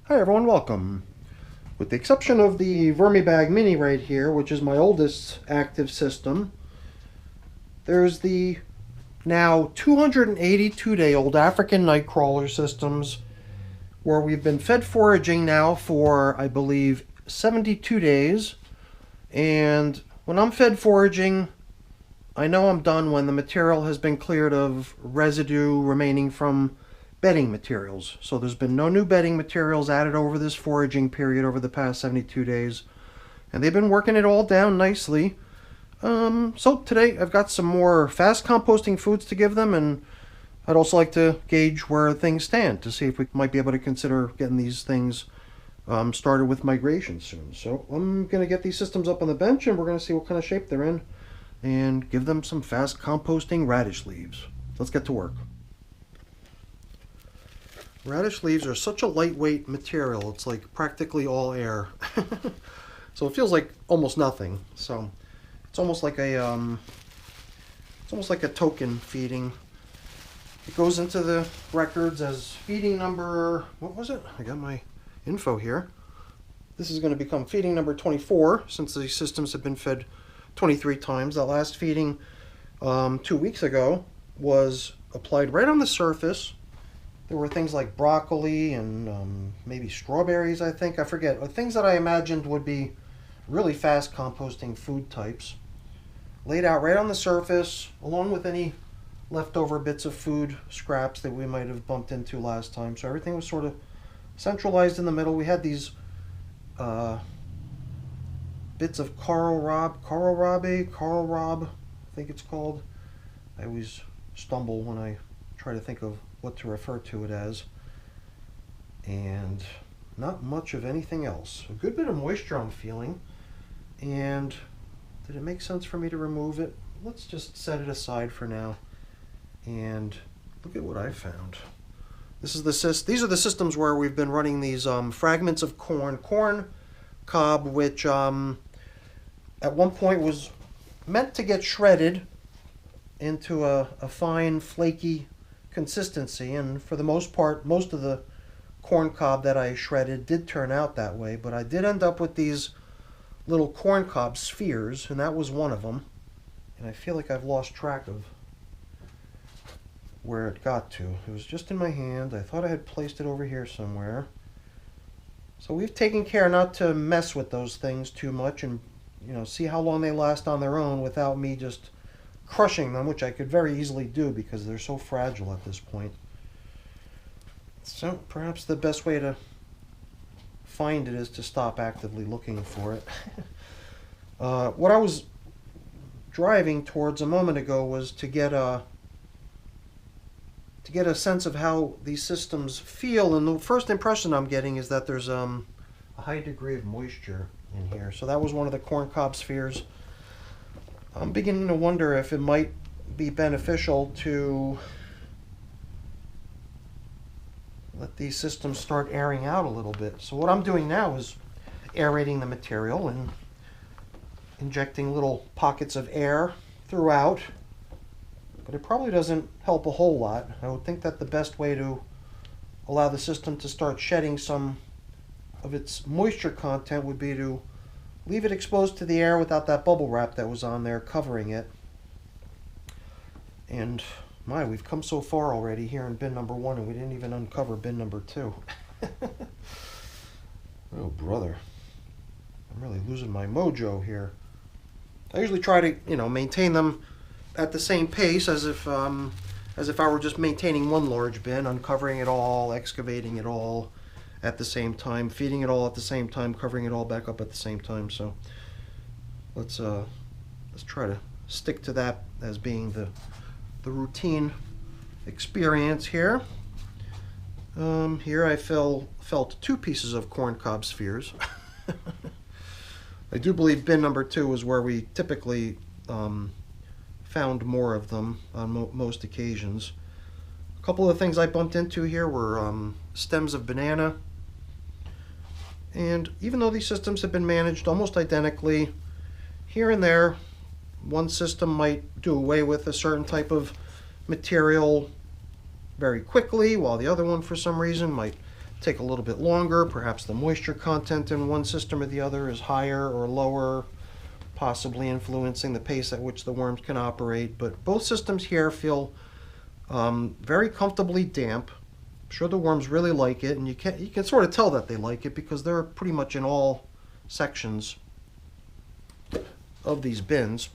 Hi everyone, welcome. With the exception of the Vermibag Mini right here, which is my oldest active system, there's the now 282-day-old African nightcrawler systems where we've been fed foraging now for, I believe, 72 days. And when I'm fed foraging, I know I'm done when the material has been cleared of residue remaining from bedding materials. So there's been no new bedding materials added over this foraging period over the past 72 days. And they've been working it all down nicely. So today I've got some more fast composting foods to give them, and I'd also like to gauge where things stand to see if we might be able to consider getting these things started with migration soon. So I'm going to get these systems up on the bench and we're going to see what kind of shape they're in and give them some fast composting radish leaves. Let's get to work. Radish leaves are such a lightweight material, it's like practically all air. So it feels like almost nothing. So it's almost like a token feeding. It goes into the records as feeding number, what was it? I got my info here. This is going to become feeding number 24 since the systems have been fed 23 times. That last feeding 2 weeks ago was applied right on the surface. There were things like broccoli and maybe strawberries, I think. I forget. Things that I imagined would be really fast composting food types. Laid out right on the surface, along with any leftover bits of food scraps that we might have bumped into last time. So everything was sort of centralized in the middle. We had these bits of Carl Rob, I think it's called. I always stumble when I try to think of what to refer to it as. And not much of anything else. A good bit of moisture I'm feeling. And did it make sense for me to remove it? Let's just set it aside for now. And look at what I found. These are the systems where we've been running these fragments of corn cob, which at one point was meant to get shredded into a fine, flaky consistency, and for the most part, most of the corn cob that I shredded did turn out that way, but I did end up with these little corn cob spheres, and that was one of them. And I feel like I've lost track of where it got to. It was just in my hand. I thought I had placed it over here somewhere. So we've taken care not to mess with those things too much and see how long they last on their own without me just crushing them, which I could very easily do because they're so fragile at this point. So perhaps the best way to find it is to stop actively looking for it. What I was driving towards a moment ago was to get a sense of how these systems feel, and the first impression I'm getting is that there's a high degree of moisture in here. So that was one of the corn cob spheres. I'm beginning to wonder if it might be beneficial to let these systems start airing out a little bit. So what I'm doing now is aerating the material and injecting little pockets of air throughout, but it probably doesn't help a whole lot. I would think that the best way to allow the system to start shedding some of its moisture content would be to leave it exposed to the air without that bubble wrap that was on there covering it. And we've come so far already here in bin number 1 and we didn't even uncover bin number 2. Oh brother, I'm really losing my mojo here. I usually try to maintain them at the same pace as if I were just maintaining one large bin, uncovering it all, excavating it all at the same time, feeding it all at the same time, covering it all back up at the same time. So let's try to stick to that as being the routine experience here. Here I felt 2 pieces of corn cob spheres. I do believe bin number 2 is where we typically found more of them on most occasions. A couple of things I bumped into here were stems of banana. And even though these systems have been managed almost identically, here and there, one system might do away with a certain type of material very quickly, while the other one, for some reason, might take a little bit longer. Perhaps the moisture content in one system or the other is higher or lower, possibly influencing the pace at which the worms can operate. But both systems here feel very comfortably damp. I'm sure the worms really like it, and you can sort of tell that they like it because they're pretty much in all sections of these bins.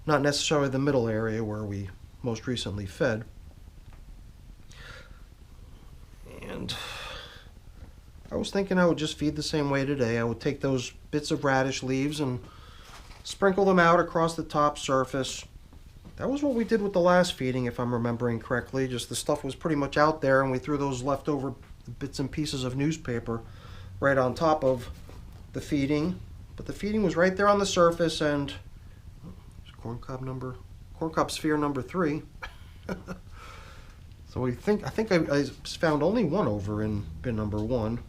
Not necessarily the middle area where we most recently fed. And I was thinking I would just feed the same way today. I would take those bits of radish leaves and sprinkle them out across the top surface. That was what we did with the last feeding, if I'm remembering correctly. Just the stuff was pretty much out there, and we threw those leftover bits and pieces of newspaper right on top of the feeding. But the feeding was right there on the surface, and corncob sphere number 3. So I think I found only one over in bin number 1,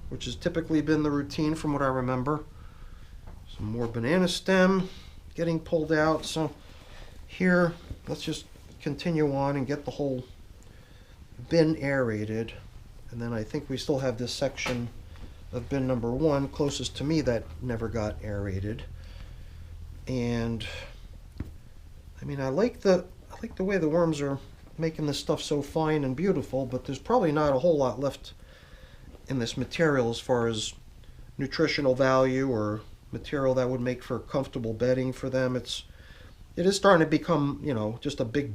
which has typically been the routine from what I remember. Some more banana stem getting pulled out. So here, let's just continue on and get the whole bin aerated. And then I think we still have this section of bin number 1 closest to me that never got aerated. And I mean, I like the way the worms are making this stuff so fine and beautiful, but there's probably not a whole lot left in this material as far as nutritional value or material that would make for comfortable bedding for them. It is starting to become, you know, just a big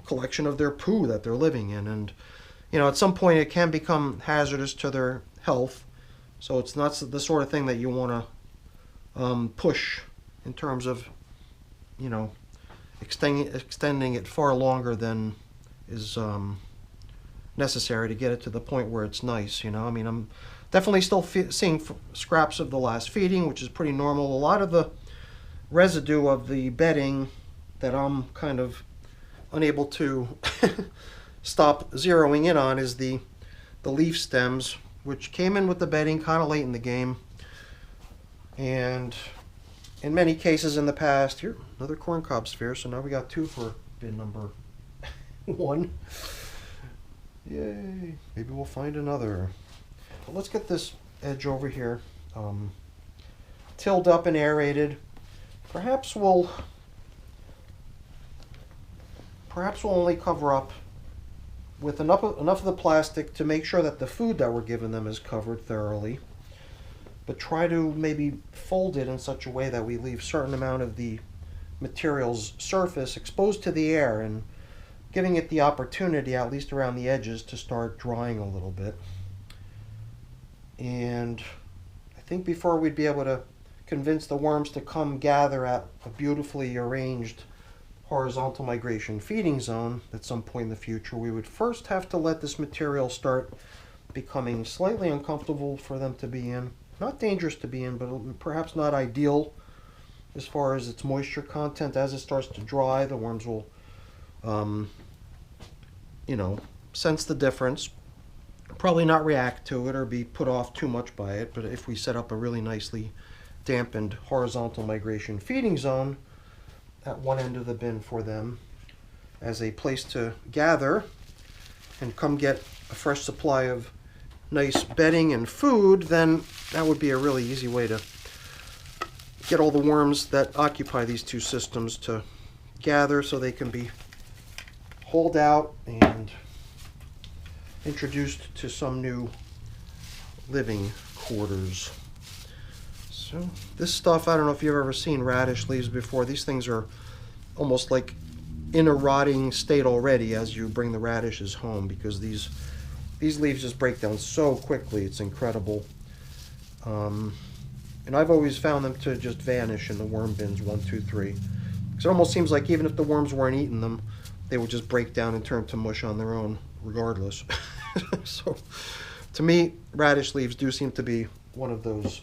collection of their poo that they're living in, and you know, at some point it can become hazardous to their health. So it's not the sort of thing that you want to push in terms of, you know, extending it far longer than is necessary to get it to the point where it's nice. You know, I mean, I'm definitely still seeing scraps of the last feeding, which is pretty normal. A lot of the residue of the bedding that I'm kind of unable to stop zeroing in on is the leaf stems, which came in with the bedding kind of late in the game. And in many cases in the past, here, another corncob sphere, so now we got 2 for bin number 1. Yay, maybe we'll find another. But let's get this edge over here tilled up and aerated. Perhaps we'll only cover up with enough of the plastic to make sure that the food that we're giving them is covered thoroughly, but try to maybe fold it in such a way that we leave a certain amount of the material's surface exposed to the air and giving it the opportunity, at least around the edges, to start drying a little bit. And I think before we'd be able to convince the worms to come gather at a beautifully arranged horizontal migration feeding zone at some point in the future, we would first have to let this material start becoming slightly uncomfortable for them to be in. Not dangerous to be in, but perhaps not ideal as far as its moisture content. As it starts to dry, the worms will, you know, sense the difference. Probably not react to it or be put off too much by it, but if we set up a really nicely dampened horizontal migration feeding zone at one end of the bin for them as a place to gather and come get a fresh supply of nice bedding and food, then that would be a really easy way to get all the worms that occupy these 2 systems to gather so they can be hauled out and introduced to some new living quarters. So this stuff, I don't know if you've ever seen radish leaves before. These things are almost like in a rotting state already as you bring the radishes home, because these leaves just break down so quickly. It's incredible. And I've always found them to just vanish in the worm bins 1, 2, 3. Because it almost seems like even if the worms weren't eating them, they would just break down and turn to mush on their own regardless. So to me, radish leaves do seem to be one of those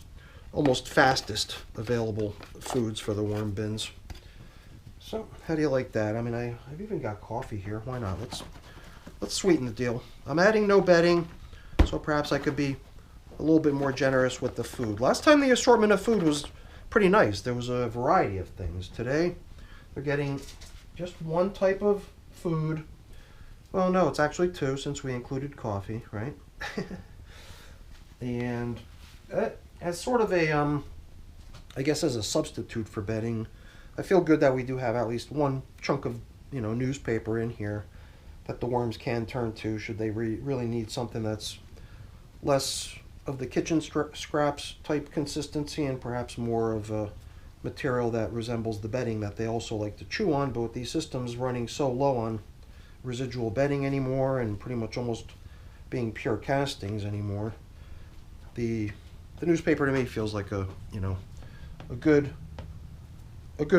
almost fastest available foods for the worm bins. So how do you like that? I mean, I've even got coffee here. Why not? Let's sweeten the deal. I'm adding no bedding, so perhaps I could be a little bit more generous with the food. Last time the assortment of food was pretty nice. There was a variety of things. Today they're getting just one type of food Well, no, it's actually 2 since we included coffee, right? And as sort of a, I guess as a substitute for bedding, I feel good that we do have at least one chunk of, newspaper in here that the worms can turn to should they really need something that's less of the kitchen scraps type consistency and perhaps more of a material that resembles the bedding that they also like to chew on. But with these systems running so low on residual bedding anymore and pretty much almost being pure castings anymore, the newspaper to me feels like a good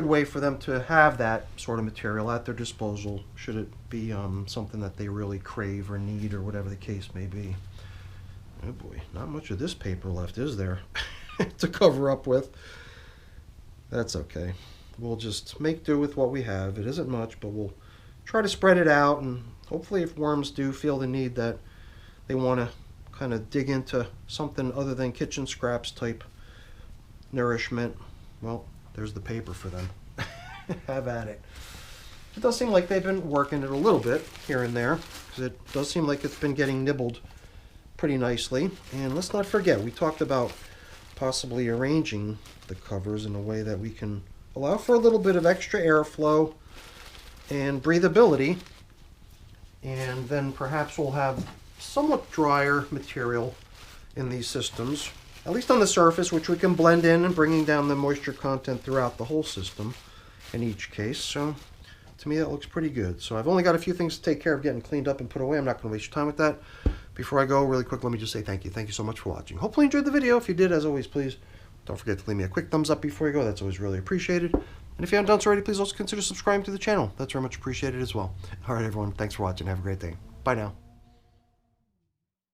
way for them to have that sort of material at their disposal should it be something that they really crave or need or whatever the case may be. Oh boy, not much of this paper left, is there? To cover up with. That's okay. We'll just make do with what we have. It isn't much, but we'll try to spread it out, and hopefully if worms do feel the need that they want to kind of dig into something other than kitchen scraps type nourishment, well, there's the paper for them. Have at it. It does seem like they've been working it a little bit here and there, because it does seem like it's been getting nibbled pretty nicely. And let's not forget, we talked about possibly arranging the covers in a way that we can allow for a little bit of extra airflow and breathability, and then perhaps we'll have somewhat drier material in these systems, at least on the surface, which we can blend in and bringing down the moisture content throughout the whole system in each case. So to me that looks pretty good. So I've only got a few things to take care of getting cleaned up and put away. I'm not going to waste your time with that. Before I go, really quick, let me just say thank you. Thank you so much for watching. Hopefully you enjoyed the video. If you did, as always, please don't forget to leave me a quick thumbs up before you go. That's always really appreciated. And if you haven't done so already, please also consider subscribing to the channel. That's very much appreciated as well. All right, everyone. Thanks for watching. Have a great day. Bye now.